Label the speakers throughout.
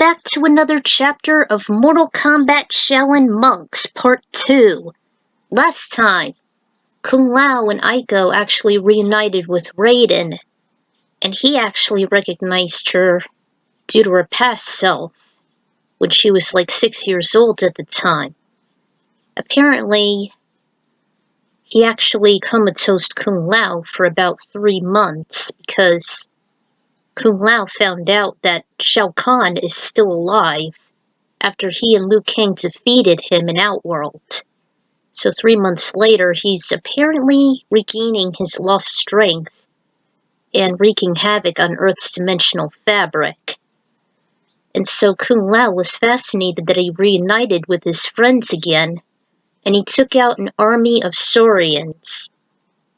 Speaker 1: back to another chapter of Mortal Kombat Shaolin Monks Part 2. Last time, Kung Lao and Aiko actually reunited with Raiden, and he actually recognized her due to her past self, when she was like 6 years old at the time. Apparently, he actually comatosed Kung Lao for about 3 months because Kung Lao found out that Shao Kahn is still alive after he and Liu Kang defeated him in Outworld. So 3 months later, he's apparently regaining his lost strength and wreaking havoc on Earth's dimensional fabric. And so Kung Lao was fascinated that he reunited with his friends again, and he took out an army of Saurians.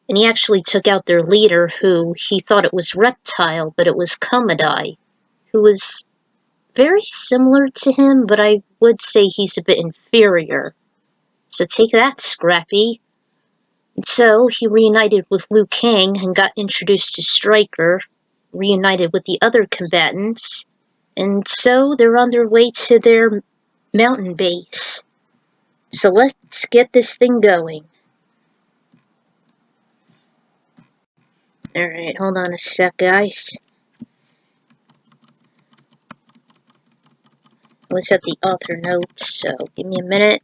Speaker 1: And he actually took out their leader, who he thought it was Reptile, but it was Komodai, who was very similar to him, but I would say he's a bit inferior. So take that, Scrappy. And so he reunited with Liu Kang and got introduced to Stryker, reunited with the other combatants, and so they're on their way to their mountain base. So let's get this thing going. Alright, hold on a sec, guys. I was at the author notes, so give me a minute.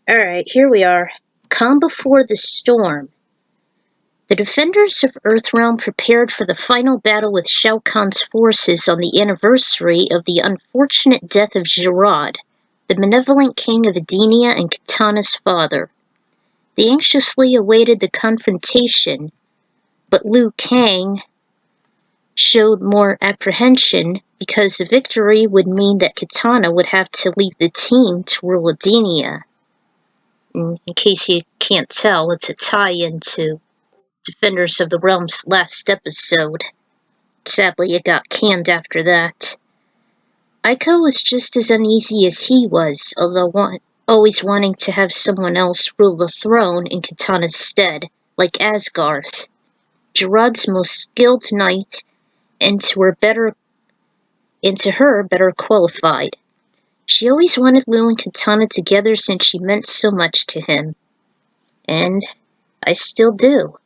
Speaker 1: Alright, here we are. Calm before the storm. The defenders of Earthrealm prepared for the final battle with Shao Kahn's forces on the anniversary of the unfortunate death of Gerard, the benevolent king of Edenia and Kitana's father. They anxiously awaited the confrontation, but Liu Kang showed more apprehension because the victory would mean that Kitana would have to leave the team to rule Edenia. In case you can't tell, it's a tie-in to Defenders of the Realm's last episode. Sadly, it got canned after that. Aiko was just as uneasy as he was, although always wanting to have someone else rule the throne in Kitana's stead, like Asgarth, Gerard's most skilled knight, and to her better qualified. She always wanted Liu and Kitana together since she meant so much to him. And I still do.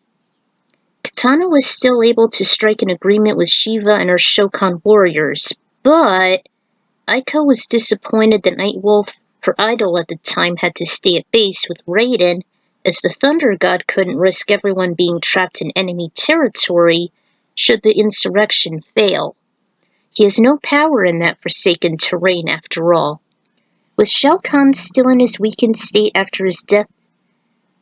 Speaker 1: Kitana was still able to strike an agreement with Shiva and her Shao Kahn warriors, but Aiko was disappointed that Nightwolf, her idol at the time, had to stay at base with Raiden, as the Thunder God couldn't risk everyone being trapped in enemy territory should the insurrection fail. He has no power in that forsaken terrain after all. With Shao Kahn still in his weakened state after his death,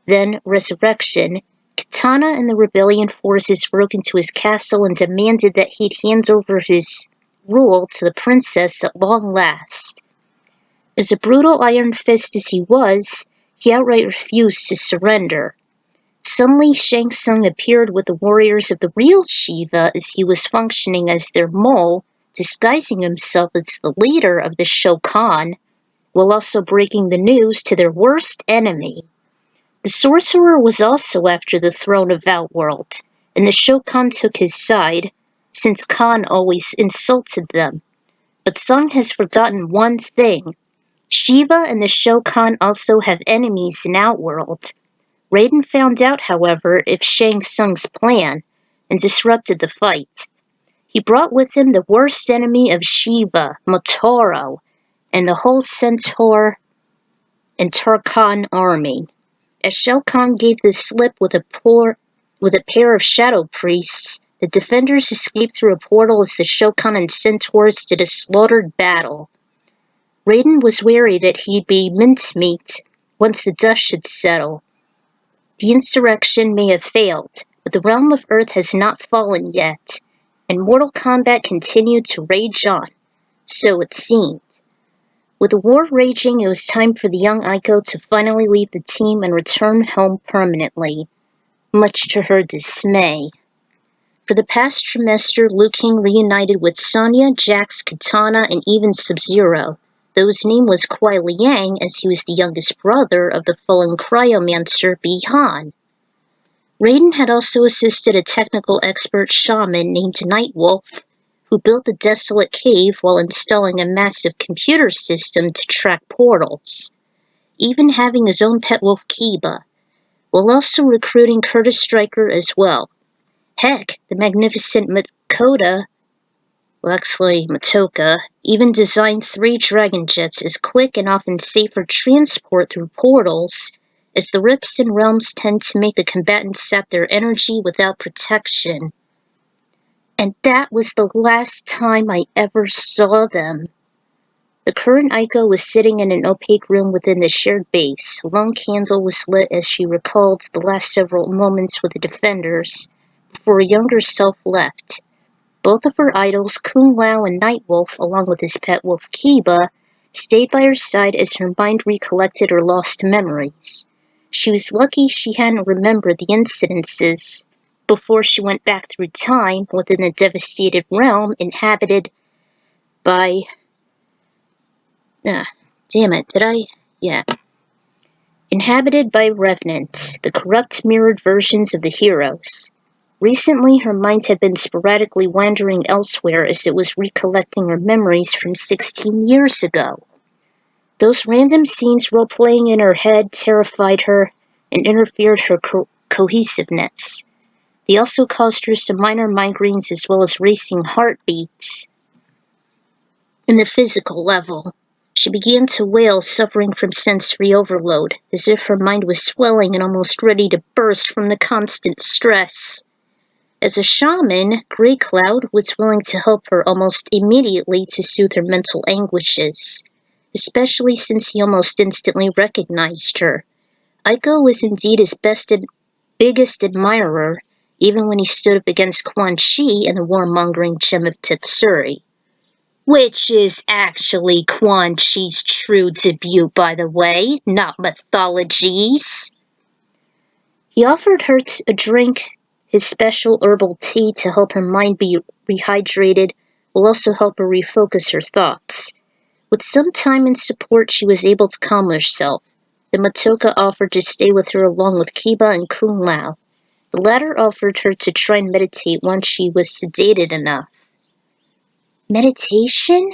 Speaker 1: then resurrection, Kitana and the rebellion forces broke into his castle and demanded that he'd hand over his rule to the princess at long last. As a brutal Iron Fist as he was, he outright refused to surrender. Suddenly, Shang Tsung appeared with the warriors of the real Shiva as he was functioning as their mole, disguising himself as the leader of the Shao Kahn, while also breaking the news to their worst enemy. The sorcerer was also after the throne of Outworld, and the Shao Kahn took his side, since Kahn always insulted them. But Tsung has forgotten one thing. Shiva and the Shao Kahn also have enemies in Outworld. Raiden found out, however, of Shang Tsung's plan, and disrupted the fight. He brought with him the worst enemy of Shiva, Motaro, and the whole Centaur and Tarkhan army. As Shao Kahn gave the slip with a pair of shadow priests, the defenders escaped through a portal as the Shao Kahn and Centaurs did a slaughtered battle. Raiden was wary that he'd be mincemeat once the dust should settle. The insurrection may have failed, but the realm of Earth has not fallen yet, and Mortal Kombat continued to rage on. So it seemed. With the war raging, it was time for the young Aiko to finally leave the team and return home permanently, much to her dismay. For the past trimester, Liu Kang reunited with Sonya, Jax, Kitana, and even Sub-Zero, though his name was Kuai Liang as he was the youngest brother of the fallen cryomancer Bi-Han. Raiden had also assisted a technical expert shaman named Nightwolf, who built the desolate cave while installing a massive computer system to track portals, even having his own pet wolf Kiba, while also recruiting Curtis Stryker as well. Heck, the magnificent Matoka, even designed 3 dragon jets as quick and often safer transport through portals, as the rifts and realms tend to make the combatants sap their energy without protection. And that was the last time I ever saw them. The current Aiko was sitting in an opaque room within the shared base. A lone candle was lit as she recalled the last several moments with the defenders, before her younger self left. Both of her idols, Kung Lao and Nightwolf, along with his pet wolf Kiba, stayed by her side as her mind recollected her lost memories. She was lucky she hadn't remembered the incidences before she went back through time within a devastated realm inhabited by... Inhabited by Revenants, the corrupt mirrored versions of the heroes. Recently, her mind had been sporadically wandering elsewhere as it was recollecting her memories from 16 years ago. Those random scenes role-playing in her head terrified her and interfered her cohesiveness. They also caused her some minor migraines as well as racing heartbeats. In the physical level, she began to wail, suffering from sensory overload, as if her mind was swelling and almost ready to burst from the constant stress. As a shaman, Grey Cloud was willing to help her almost immediately to soothe her mental anguishes, especially since he almost instantly recognized her. Aiko was indeed his biggest admirer, even when he stood up against Quan Chi and the warmongering gem of Tetsuri. Which is actually Quan Chi's true debut, by the way, not Mythology's. He offered her a drink, his special herbal tea, to help her mind be rehydrated, will also help her refocus her thoughts. With some time and support, she was able to calm herself. The Matoka offered to stay with her along with Kiba and Kung Lao. The latter offered her to try and meditate once she was sedated enough. Meditation?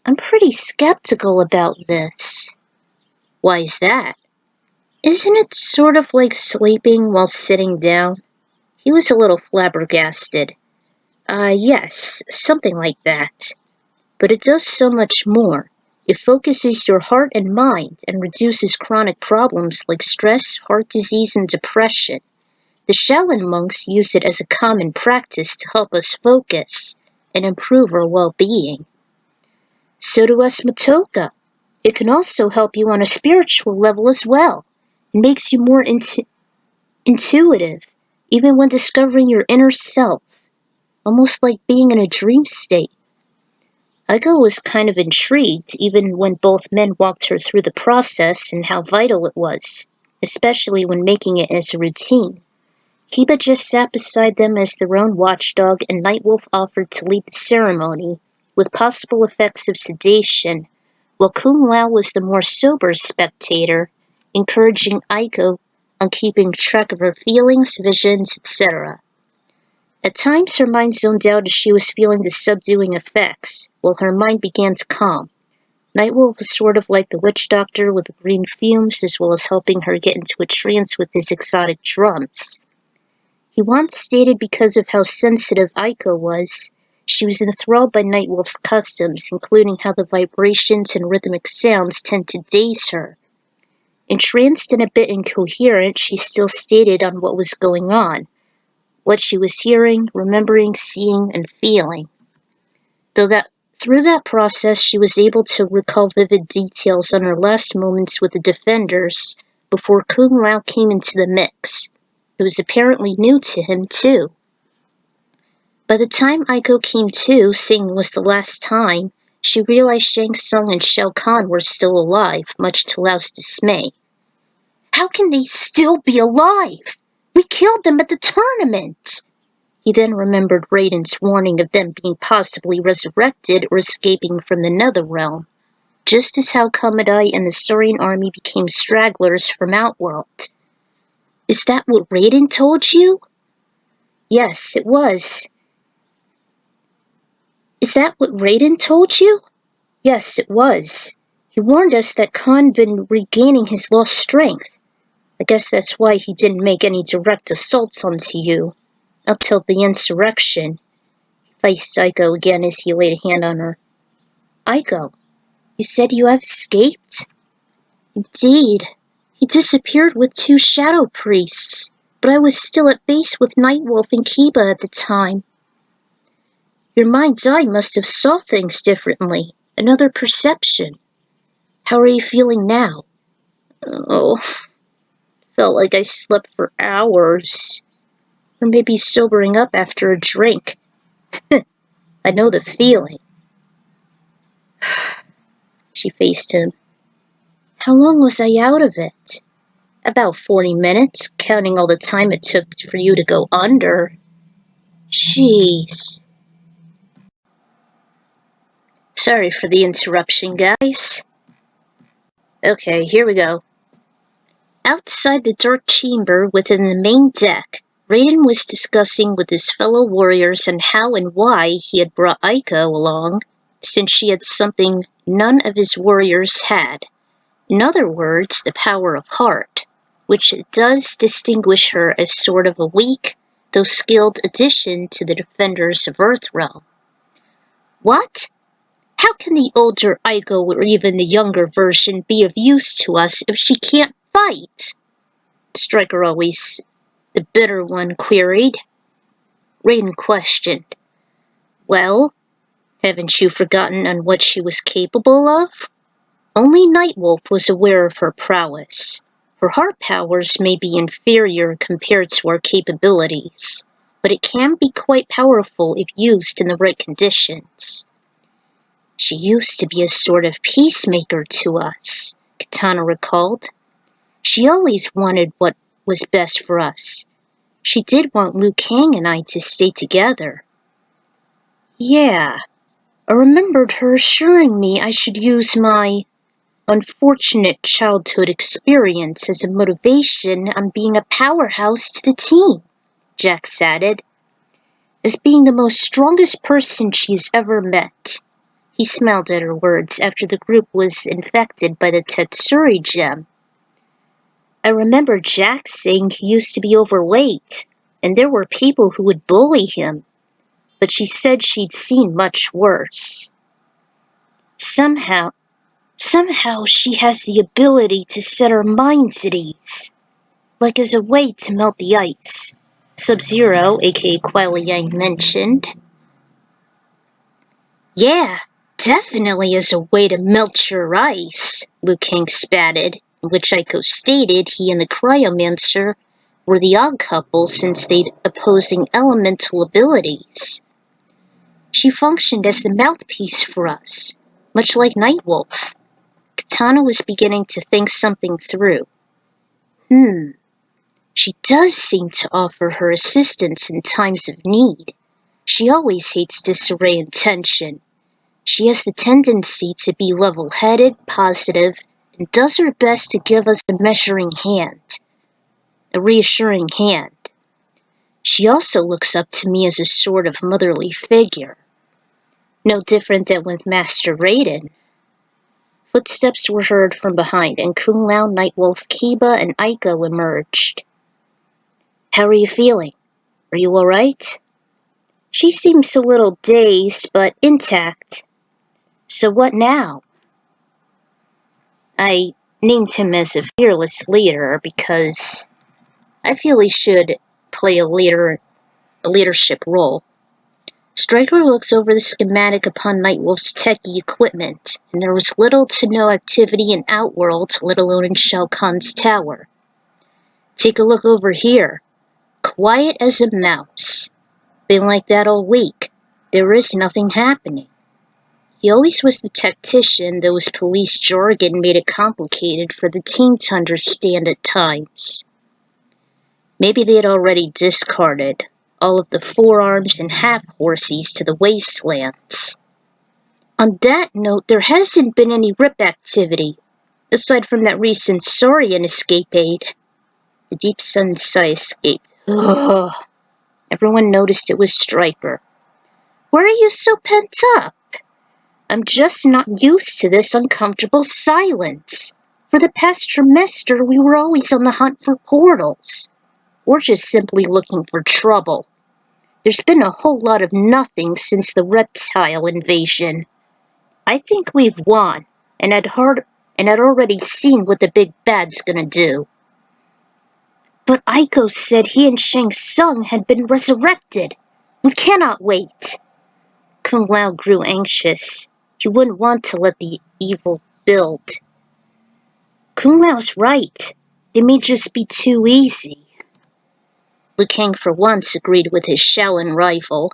Speaker 1: I'm pretty skeptical about this. Why is that? Isn't it sort of like sleeping while sitting down? He was a little flabbergasted. Yes, something like that. But it does so much more. It focuses your heart and mind and reduces chronic problems like stress, heart disease, and depression. The Shaolin monks use it as a common practice to help us focus and improve our well-being. So do us Matoka. It can also help you on a spiritual level as well. It makes you more intuitive, even when discovering your inner self, almost like being in a dream state. Aiko was kind of intrigued, even when both men walked her through the process and how vital it was, especially when making it as a routine. Kiba just sat beside them as their own watchdog, and Nightwolf offered to lead the ceremony, with possible effects of sedation, while Kung Lao was the more sober spectator, encouraging Aiko on keeping track of her feelings, visions, etc. At times her mind zoned out as she was feeling the subduing effects, while her mind began to calm. Nightwolf was sort of like the witch doctor with the green fumes, as well as helping her get into a trance with his exotic drums. He once stated because of how sensitive Aiko was, she was enthralled by Nightwolf's customs, including how the vibrations and rhythmic sounds tend to daze her. Entranced and a bit incoherent, she still stated on what was going on, what she was hearing, remembering, seeing, and feeling. Through that process, she was able to recall vivid details on her last moments with the defenders before Kung Lao came into the mix. It was apparently new to him, too. By the time Aiko came to, saying it was the last time, she realized Shang Tsung and Shao Kahn were still alive, much to Lao's dismay. How can they still be alive? We killed them at the tournament! He then remembered Raiden's warning of them being possibly resurrected or escaping from the Netherrealm, just as how Komodai and the Saurian army became stragglers from Outworld. Is that what Raiden told you? Yes, it was. Is that what Raiden told you? Yes, it was. He warned us that Kahn been regaining his lost strength. I guess that's why he didn't make any direct assaults onto you. Until the insurrection. He faced Aiko again as he laid a hand on her. Aiko, you said you have escaped? Indeed. He disappeared with 2 shadow priests, but I was still at base with Nightwolf and Kiba at the time. Your mind's eye must have saw things differently. Another perception. How are you feeling now? Oh, felt like I slept for hours. Or maybe sobering up after a drink. I know the feeling. She faced him. How long was I out of it? About 40 minutes, counting all the time it took for you to go under. Jeez. Sorry for the interruption, guys. Okay, here we go. Outside the dark chamber within the main deck, Raiden was discussing with his fellow warriors on how and why he had brought Aiko along, since she had something none of his warriors had. In other words, the power of heart, which does distinguish her as sort of a weak, though skilled addition to the defenders of Earthrealm. What? How can the older Aiko or even the younger version be of use to us if she can't fight? Striker always, the bitter one, queried. Raiden questioned. Well, haven't you forgotten on what she was capable of? Only Nightwolf was aware of her prowess. Her heart powers may be inferior compared to our capabilities, but it can be quite powerful if used in the right conditions. She used to be a sort of peacemaker to us, Kitana recalled. She always wanted what was best for us. She did want Liu Kang and I to stay together. Yeah, I remembered her assuring me I should use my unfortunate childhood experience as a motivation on being a powerhouse to the team, Jax added. As being the most strongest person she's ever met. He smiled at her words after the group was infected by the Tetsuri gem. I remember Jax saying he used to be overweight, and there were people who would bully him, but she said she'd seen much worse. Somehow she has the ability to set our minds at ease, like as a way to melt the ice, Sub-Zero, aka Kuala Yang, mentioned. Yeah, definitely as a way to melt your ice, Liu Kang spatted, in which Aiko stated he and the Cryomancer were the odd couple since they'd opposing elemental abilities. She functioned as the mouthpiece for us, much like Nightwolf. Kitana was beginning to think something through. She does seem to offer her assistance in times of need. She always hates disarray and tension. She has the tendency to be level-headed, positive, and does her best to give us a measuring hand, a reassuring hand. She also looks up to me as a sort of motherly figure. No different than with Master Raiden. Footsteps were heard from behind, and Kung Lao, Nightwolf, Kiba, and Aiko emerged. How are you feeling? Are you alright? She seems a little dazed, but intact. So what now? I named him as a fearless leader because I feel he should play a leadership role. Striker looked over the schematic upon Nightwolf's techie equipment, and there was little to no activity in Outworld, let alone in Shao Kahn's tower. Take a look over here. Quiet as a mouse. Been like that all week. There is nothing happening. He always was the tactician, though his police jargon made it complicated for the team to understand at times. Maybe they had already discarded all of the forearms and half-horsies to the wastelands. On that note, there hasn't been any RIP activity, aside from that recent Saurian escapade. The deep sun sigh escaped. Ugh. Everyone noticed it was Striker. Why are you so pent up? I'm just not used to this uncomfortable silence. For the past trimester, we were always on the hunt for portals. We're just simply looking for trouble. There's been a whole lot of nothing since the reptile invasion. I think we've won, and I'd already seen what the big bad's gonna do. But Aiko said he and Shang Tsung had been resurrected. We cannot wait. Kung Lao grew anxious. He wouldn't want to let the evil build. Kung Lao's right. It may just be too easy. Liu Kang for once agreed with his Shaolin rival.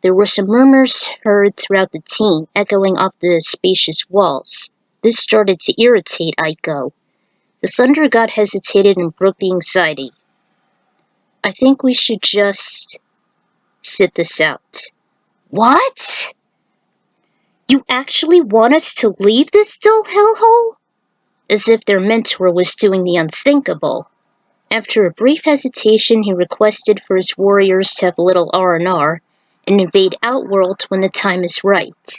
Speaker 1: There were some murmurs heard throughout the team, echoing off the spacious walls. This started to irritate Aiko. The Thunder God hesitated and broke the anxiety. I think we should just sit this out. What? You actually want us to leave this dull hellhole? As if their mentor was doing the unthinkable. After a brief hesitation, he requested for his warriors to have a little R&R and invade Outworld when the time is right.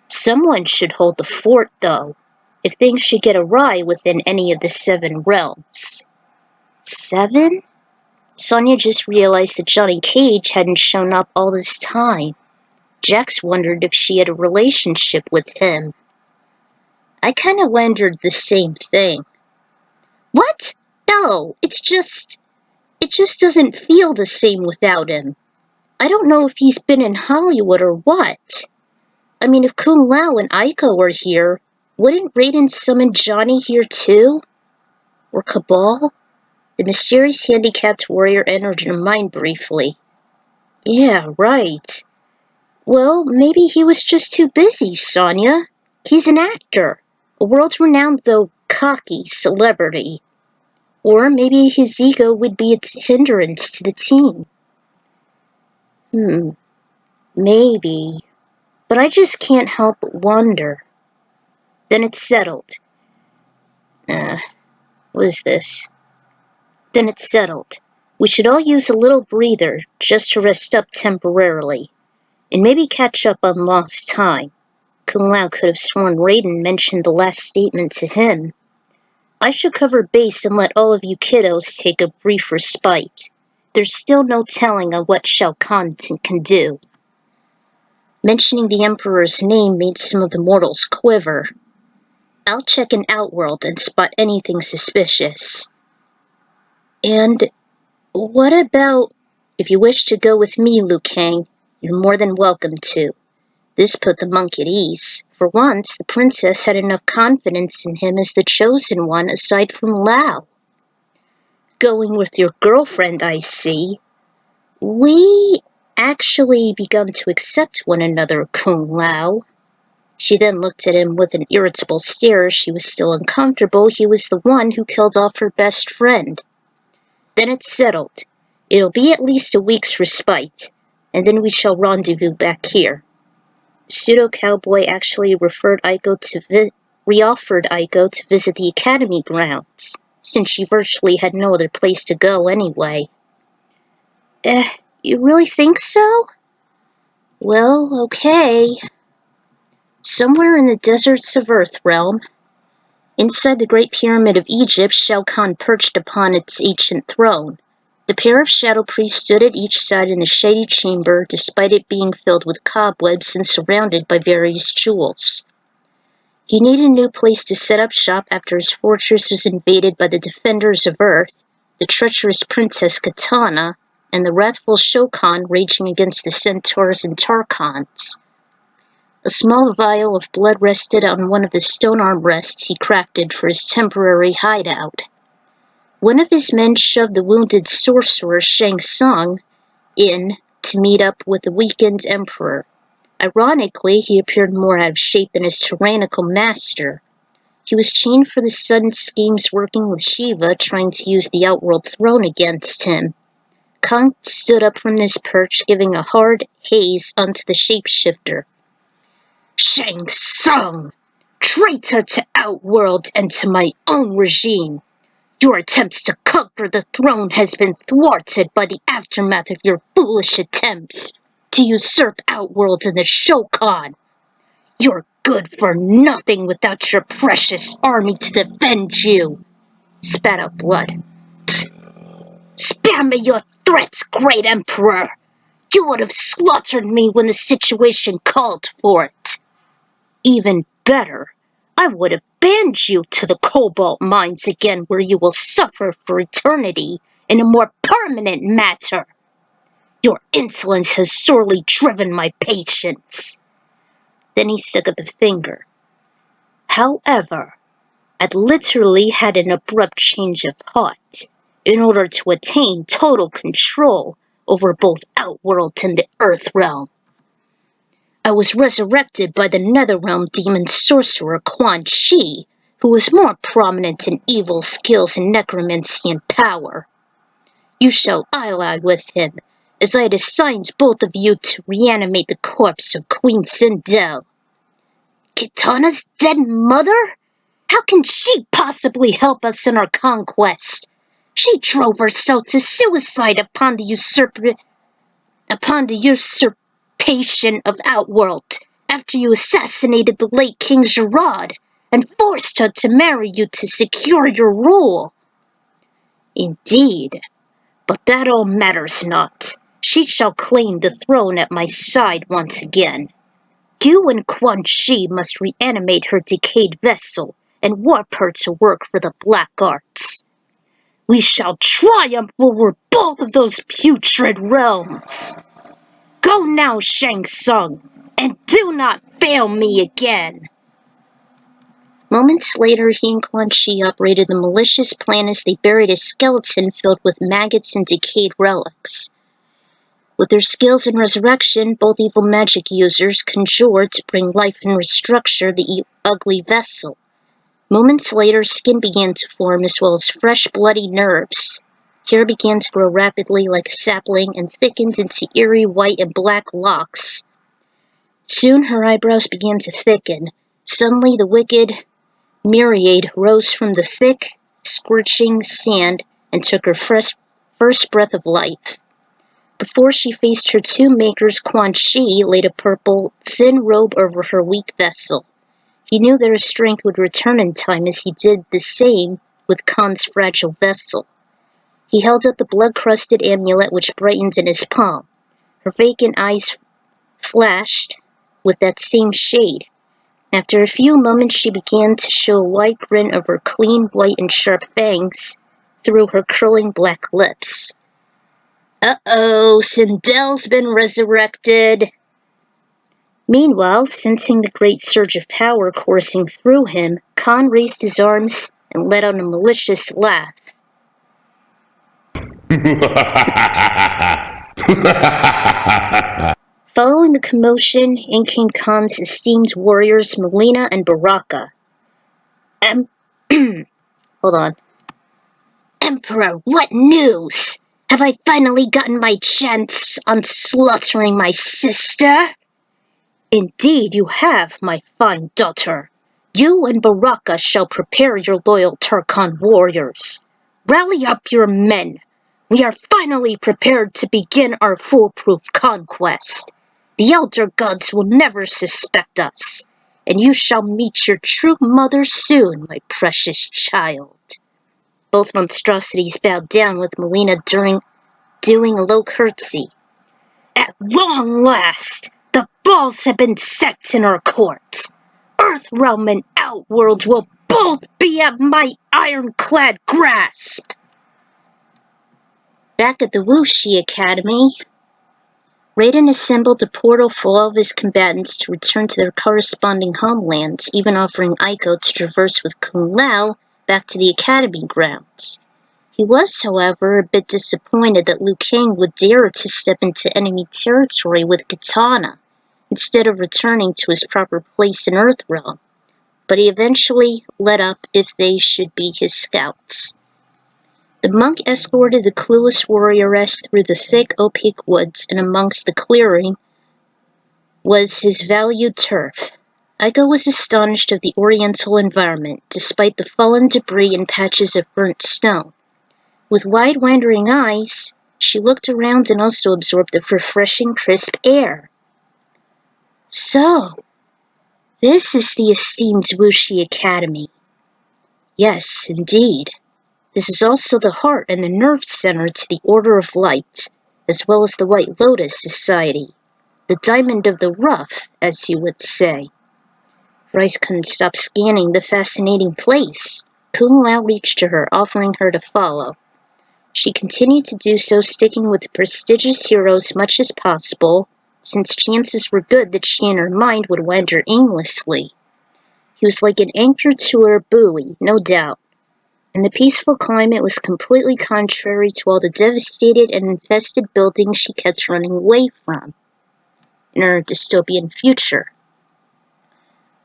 Speaker 1: Someone should hold the fort, though, if things should get awry within any of the 7 realms. 7? Sonya just realized that Johnny Cage hadn't shown up all this time. Jax wondered if she had a relationship with him. I kinda wondered the same thing. What? No, it just doesn't feel the same without him. I don't know if he's been in Hollywood or what. I mean, if Kung Lao and Aiko were here, wouldn't Raiden summon Johnny here too? Or Cabal? The mysterious handicapped warrior entered her mind briefly. Yeah, right. Well, maybe he was just too busy, Sonya. He's an actor. A world-renowned, though cocky, celebrity. Or maybe his ego would be a hindrance to the team. Maybe. But I just can't help but wonder. Then it's settled. What is this? Then it's settled. We should all use a little breather just to rest up temporarily. And maybe catch up on lost time. Kung Lao could have sworn Raiden mentioned the last statement to him. I should cover base and let all of you kiddos take a brief respite. There's still no telling on what Shao Kahn can do. Mentioning the Emperor's name made some of the mortals quiver. I'll check an Outworld and spot anything suspicious. And what about, if you wish to go with me, Liu Kang, you're more than welcome to. This put the monk at ease. For once, the princess had enough confidence in him as the chosen one aside from Lao. Going with your girlfriend, I see. We actually begun to accept one another, Kung Lao. She then looked at him with an irritable stare. She was still uncomfortable. He was the one who killed off her best friend. Then it's settled. It'll be at least a week's respite, and then we shall rendezvous back here. Pseudo-cowboy actually reoffered Aiko to visit the academy grounds, since she virtually had no other place to go anyway. You really think so? Well, okay. Somewhere in the deserts of Earthrealm, inside the Great Pyramid of Egypt, Shao Kahn perched upon its ancient throne. The pair of shadow priests stood at each side in the shady chamber, despite it being filled with cobwebs and surrounded by various jewels. He needed a new place to set up shop after his fortress was invaded by the Defenders of Earth, the treacherous Princess Katana, and the wrathful Shao Kahn raging against the Centaurs and Tarkans. A small vial of blood rested on one of the stone armrests he crafted for his temporary hideout. One of his men shoved the wounded sorcerer Shang Tsung in to meet up with the weakened emperor. Ironically, he appeared more out of shape than his tyrannical master. He was chained for the sudden schemes working with Shiva, trying to use the Outworld throne against him. Kang stood up from his perch, giving a hard haze onto the shapeshifter. Shang Tsung! Traitor to Outworld and to my own regime! Your attempts to conquer the throne has been thwarted by the aftermath of your foolish attempts. to usurp Outworld and the Shao Kahn. You're good for nothing without your precious army to defend you, spat out Blood. Spare me your threats, great Emperor! You would have slaughtered me when the situation called for it. Even better, I would have banned you to the Cobalt Mines again, where you will suffer for eternity in a more permanent matter. Your insolence has sorely driven my patience. Then he stuck up a finger. However, I'd literally had an abrupt change of heart in order to attain total control over both Outworld and the Earth Realm. I was resurrected by the Netherrealm demon sorcerer Quan Chi, who was more prominent in evil skills and necromancy and power. You shall ally with him, as I had assigned both of you to reanimate the corpse of Queen Sindel. Kitana's dead mother? How can she possibly help us in our conquest? She drove herself to suicide upon the usurpation of Outworld after you assassinated the late King Gerard and forced her to marry you to secure your rule. Indeed, but that all matters not. She shall claim the throne at my side once again. You and Quan Chi must reanimate her decayed vessel and warp her to work for the Black Arts. We shall triumph over both of those putrid realms. Go now, Shang Tsung, and do not fail me again. Moments later, he and Quan Chi operated the malicious plan as they buried a skeleton filled with maggots and decayed relics. With their skills in resurrection, both evil magic users conjured to bring life and restructure the ugly vessel. Moments later, skin began to form as well as fresh, bloody nerves. Hair began to grow rapidly like a sapling and thickened into eerie white and black locks. Soon her eyebrows began to thicken. Suddenly the wicked myriad rose from the thick, scorching sand and took her first breath of life. Before she faced her two makers, Quan Chi laid a purple, thin robe over her weak vessel. He knew that her strength would return in time as he did the same with Khan's fragile vessel. He held up the blood-crusted amulet which brightened in his palm. Her vacant eyes flashed with that same shade. After a few moments, she began to show a wide grin of her clean, white, and sharp fangs through her curling black lips. Uh-oh, Sindel's been resurrected. Meanwhile, sensing the great surge of power coursing through him, Khan raised his arms and let out a malicious laugh. Following the commotion, in came Khan's esteemed warriors Melina and Baraka. Hold on. Emperor, what news? Have I finally gotten my chance on slaughtering my sister? Indeed you have, my fine daughter. You and Baraka shall prepare your loyal Tarkhan warriors. Rally up your men. We are finally prepared to begin our foolproof conquest. The elder gods will never suspect us, and you shall meet your true mother soon, my precious child. Both monstrosities bowed down with Melina doing a low curtsy. At long last, the balls have been set in our court. Earthrealm and Outworld will both be at my ironclad grasp. Back at the Wuxi Academy, Raiden assembled a portal for all of his combatants to return to their corresponding homelands, even offering Aiko to traverse with Kung Lao back to the academy grounds. He was, however, a bit disappointed that Liu Kang would dare to step into enemy territory with Kitana, instead of returning to his proper place in Earthrealm, but he eventually let up if they should be his scouts. The monk escorted the clueless warrioress through the thick, opaque woods, and amongst the clearing was his valued turf. Aiko was astonished of the oriental environment, despite the fallen debris and patches of burnt stone. With wide, wandering eyes, She looked around and also absorbed the refreshing, crisp air. So, this is the esteemed Wuxi Academy. Yes, indeed. This is also the heart and the nerve center to the Order of Light, as well as the White Lotus Society. The diamond of the rough, as you would say. Rice couldn't stop scanning the fascinating place. Kung Lao reached to her, offering her to follow. She continued to do so, sticking with the prestigious hero as much as possible, since chances were good that she and her mind would wander aimlessly. He was like an anchor to her buoy, no doubt, and the peaceful climate was completely contrary to all the devastated and infested buildings she kept running away from in her dystopian future.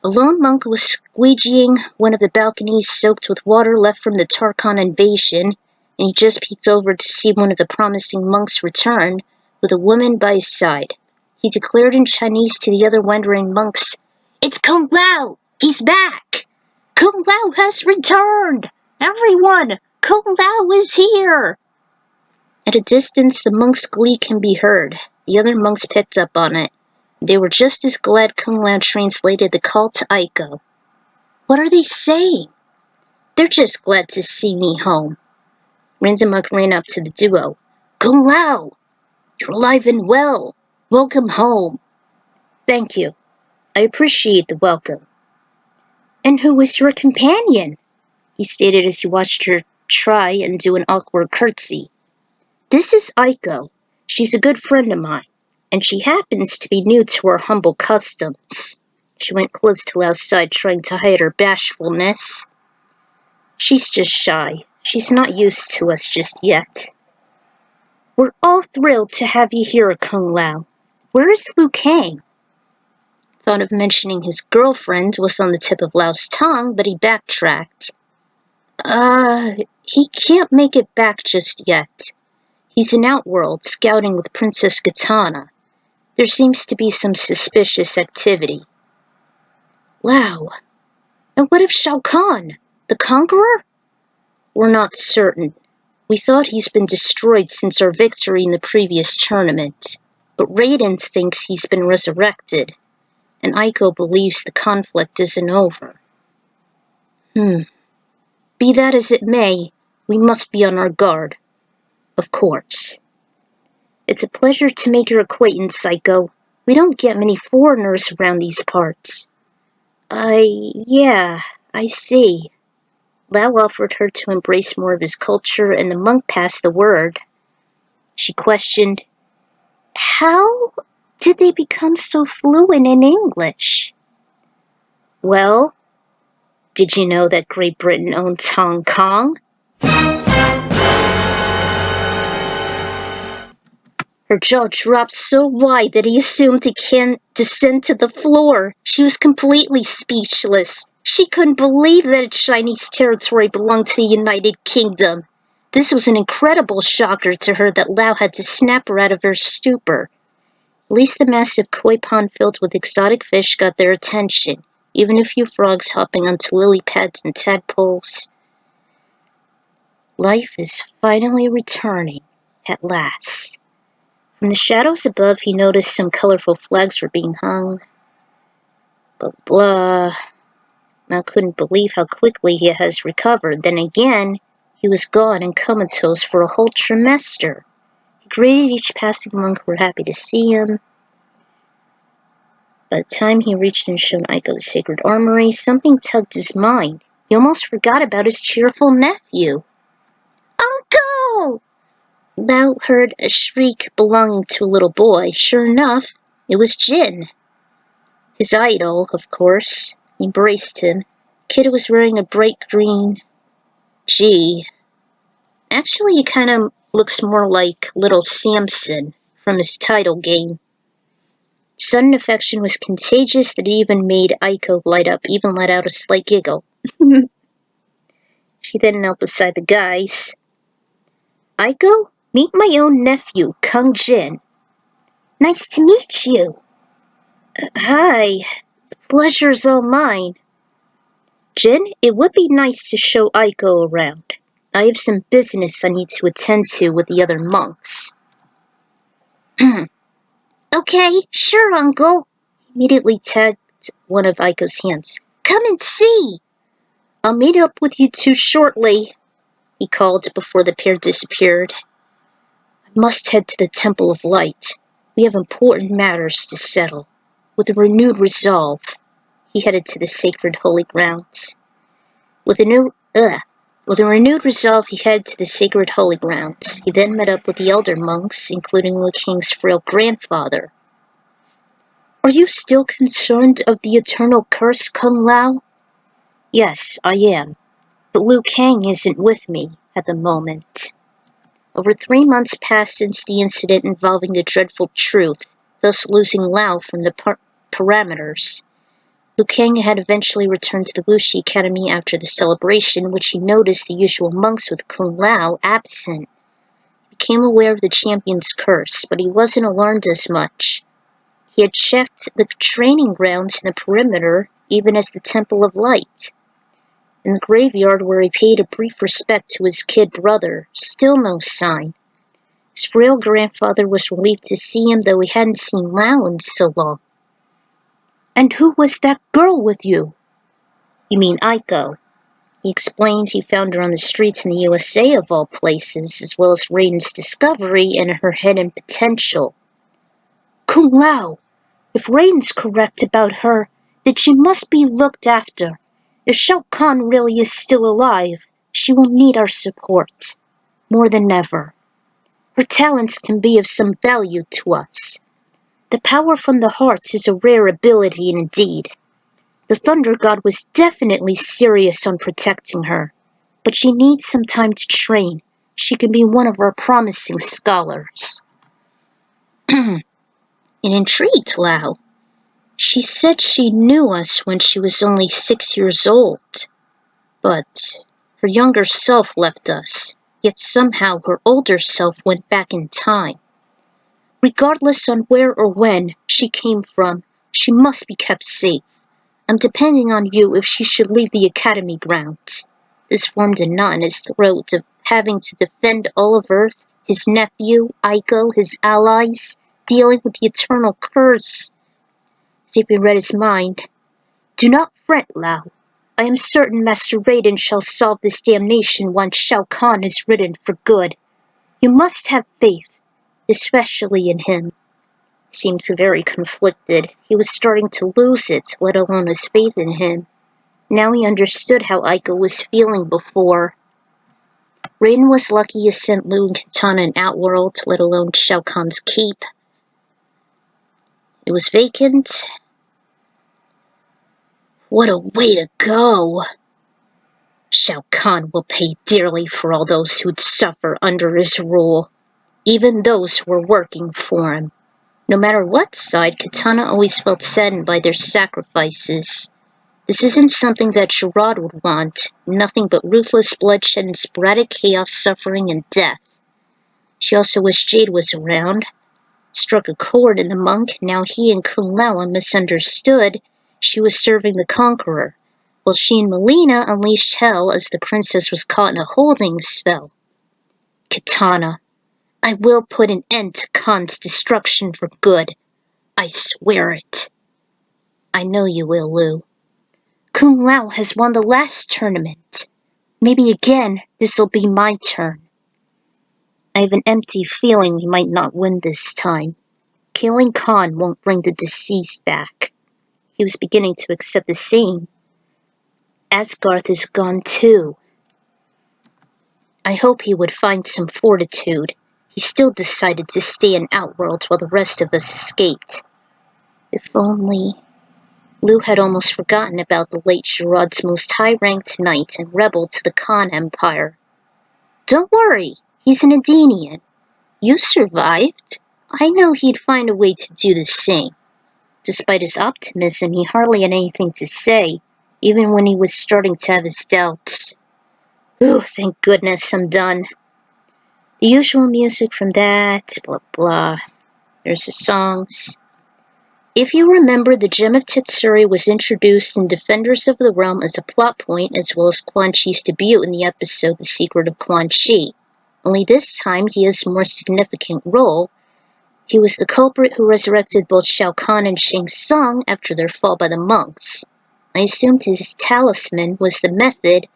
Speaker 1: A lone monk was squeegeeing one of the balconies soaked with water left from the Tarkhan invasion, and he just peeked over to see one of the promising monks return, with a woman by his side. He declared in Chinese to the other wondering monks, "It's Kung Lao! He's back! Kung Lao has returned! Everyone! Kung Lao is here!" At a distance, the monks' glee can be heard. The other monks picked up on it. They were just as glad Kung Lao translated the call to Aiko. "What are they saying?" "They're just glad to see me home." Rinzamuk ran up to the duo. "Kung Lao! You're alive and well! Welcome home!" "Thank you. I appreciate the welcome." "And who was your companion?" he stated as he watched her try and do an awkward curtsy. "This is Aiko. She's a good friend of mine, and she happens to be new to our humble customs." She went close to Lao's side, trying to hide her bashfulness. "She's just shy. She's not used to us just yet." "We're all thrilled to have you here, Kung Lao. Where is Liu Kang?" Thought of mentioning his girlfriend was on the tip of Lao's tongue, but he backtracked. He can't make it back just yet. He's in Outworld, scouting with Princess Katana. There seems to be some suspicious activity." "Lao. And what of Shao Kahn, the Conqueror?" "We're not certain. We thought he's been destroyed since our victory in the previous tournament, but Raiden thinks he's been resurrected, and Aiko believes the conflict isn't over." Be that as it may, we must be on our guard. Of course. "It's a pleasure to make your acquaintance, Aiko. We don't get many foreigners around these parts." Yeah, I see." Lao offered her to embrace more of his culture, and the monk passed the word. She questioned, "How did they become so fluent in English?" "Well, did you know that Great Britain owns Hong Kong?" Her jaw dropped so wide that he assumed he can't descend to the floor. She was completely speechless. She couldn't believe that Chinese territory belonged to the United Kingdom. This was an incredible shocker to her that Lao had to snap her out of her stupor. At least the massive koi pond filled with exotic fish got their attention, even a few frogs hopping onto lily pads and tadpoles. Life is finally returning, at last. From the shadows above, he noticed some colorful flags were being hung. But blah. Now couldn't believe how quickly he has recovered. Then again, he was gone and comatose for a whole trimester. He greeted each passing monk who were happy to see him. By the time he reached and showed Aiko the sacred armory, something tugged his mind. He almost forgot about his cheerful nephew. "Uncle!" Lao heard a shriek belonging to a little boy. Sure enough, it was Jin. His idol, of course. He embraced him. The kid was wearing a bright green... Actually, he kind of looks more like little Samson from his title game. Sudden affection was contagious that even made Aiko light up, even let out a slight giggle. She then knelt beside the guys. "Aiko, meet my own nephew, Kung Jin." "Nice to meet you." "Hi, the pleasure's all mine." "Jin, it would be nice to show Aiko around." I have some business I need to attend to with the other monks. Okay, sure, Uncle. He immediately tagged one of Aiko's hands. Come and see! I'll meet up with you two shortly, he called before the pair disappeared. I must head to the Temple of Light. We have important matters to settle. With a renewed resolve, he headed to the sacred holy grounds. With a renewed resolve, he headed to the sacred holy grounds. He then met up with the elder monks, including Liu Kang's frail grandfather. Are you still concerned of the eternal curse, Kung Lao? Yes, I am. But Liu Kang isn't with me at the moment. Over 3 months passed since the incident involving the dreadful truth, thus losing Lao from the parameters. Liu Kang had eventually returned to the Wuxi Academy after the celebration, which he noticed the usual monks with Kung Lao absent. He became aware of the champion's curse, but he wasn't alarmed as much. He had checked the training grounds in the perimeter, even as the Temple of Light. In the graveyard where he paid a brief respect to his kid brother, still no sign. His frail grandfather was relieved to see him, though he hadn't seen Lao in so long. And who was that girl with you? You mean Aiko. He explained he found her on the streets in the USA of all places, as well as Raiden's discovery and her hidden potential. Kung Lao, if Raiden's correct about her, then she must be looked after. If Shao Kahn really is still alive, she will need our support. More than ever. Her talents can be of some value to us. The power from the heart is a rare ability indeed. The Thunder God was definitely serious on protecting her, but she needs some time to train. She can be one of our promising scholars. It intrigued Lao. She said she knew us when she was only 6 years old, but her younger self left us, yet somehow her older self went back in time. Regardless on where or when she came from, she must be kept safe. I'm depending on you if she should leave the academy grounds. This formed a knot in his throat of having to defend all of Earth, his nephew, Aiko, his allies, dealing with the eternal curse. As if he read his mind. Do not fret, Lao. I am certain Master Raiden shall solve this damnation once Shao Kahn is ridden for good. You must have faith, especially in him. He seemed very conflicted. He was starting to lose it, let alone his faith in him. Now he understood how Aiko was feeling before. Raiden was lucky he sent Liu and Kitana in Outworld, let alone Shao Kahn's keep. It was vacant. What a way to go! Shao Kahn will pay dearly for all those who'd suffer under his rule, even those who were working for him. No matter what side, Kitana always felt saddened by their sacrifices. This isn't something that Sherrod would want, nothing but ruthless bloodshed and sporadic chaos, suffering, and death. She also wished Jade was around. Struck a chord in the monk, now he and Kung Lao misunderstood. She was serving the Conqueror, while she and Melina unleashed hell as the princess was caught in a holding spell. Kitana, I will put an end to Khan's destruction for good. I swear it. I know you will, Liu. Kung Lao has won the last tournament. Maybe again this'll be my turn. I have an empty feeling we might not win this time. Killing Khan won't bring the deceased back. He was beginning to accept the same. Asgarth is gone too. I hope he would find some fortitude. He still decided to stay in Outworld while the rest of us escaped. If only... Liu had almost forgotten about the late Sherrod's most high-ranked knight and rebel to the Khan Empire. Don't worry, he's an Edenian. You survived. I know he'd find a way to do the same. Despite his optimism, he hardly had anything to say, even when he was starting to have his doubts. Ooh, thank goodness I'm done. The usual music from that, blah blah. There's the songs. If you remember, the Gem of Tetsuri was introduced in Defenders of the Realm as a plot point, as well as Quan Chi's debut in the episode The Secret of Quan Chi. Only this time he has a more significant role. He was the culprit who resurrected both Shao Kahn and Shang Tsung after their fall by the monks. I assumed his talisman was the method,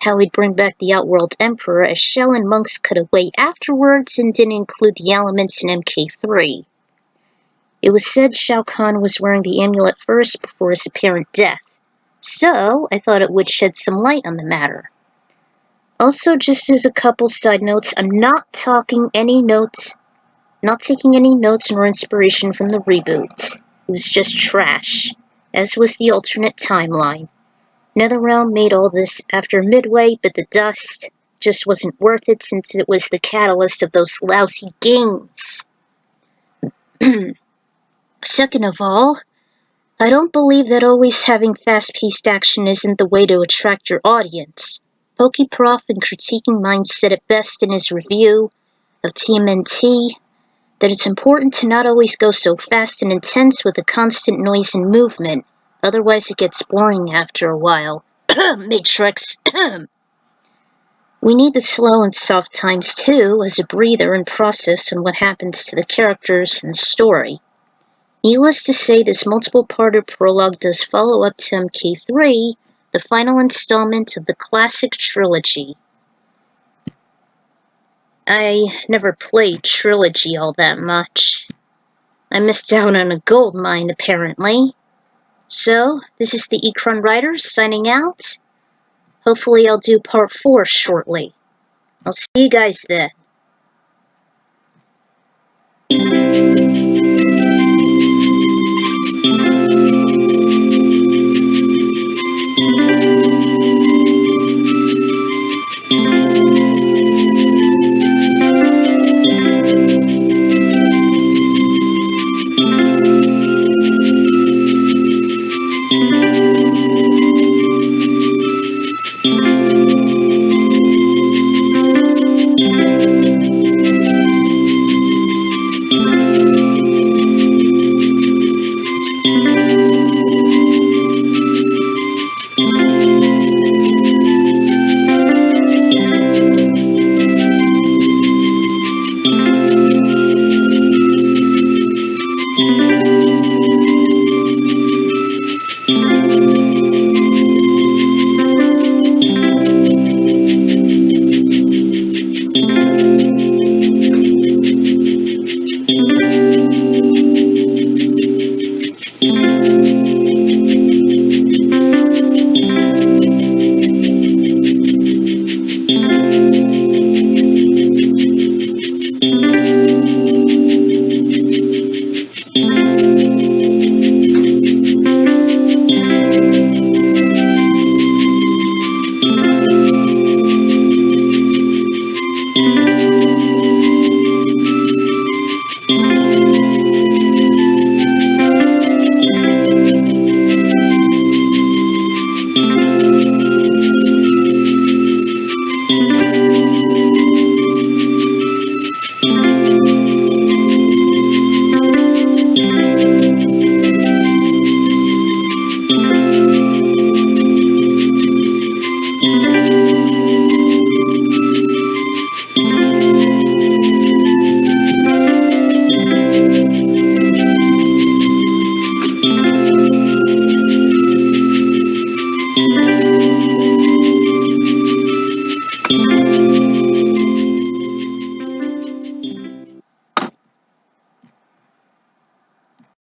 Speaker 1: how he'd bring back the Outworld Emperor, as Shaolin monks cut away afterwards and didn't include the elements in MK3. It was said Shao Kahn was wearing the amulet first before his apparent death, so I thought it would shed some light on the matter. Also, just as a couple side notes, I'm not taking any notes nor inspiration from the reboot. It was just trash, as was the alternate timeline. NetherRealm made all this after Midway, but the dust just wasn't worth it since it was the catalyst of those lousy games. Second of all, I don't believe that always having fast-paced action isn't the way to attract your audience. PokeProf and Critiquing Minds said it best in his review of TMNT, that it's important to not always go so fast and intense with a constant noise and movement, otherwise it gets boring after a while. Matrix. We need the slow and soft times too, as a breather and process on what happens to the characters and the story. Needless to say, this multiple-parter prologue does follow up to MK3, the final installment of the classic trilogy. I never played Trilogy all that much. I missed out on a gold mine, apparently. So, this is the Ekron Riders signing out. Hopefully I'll do part 4 shortly. I'll see you guys then.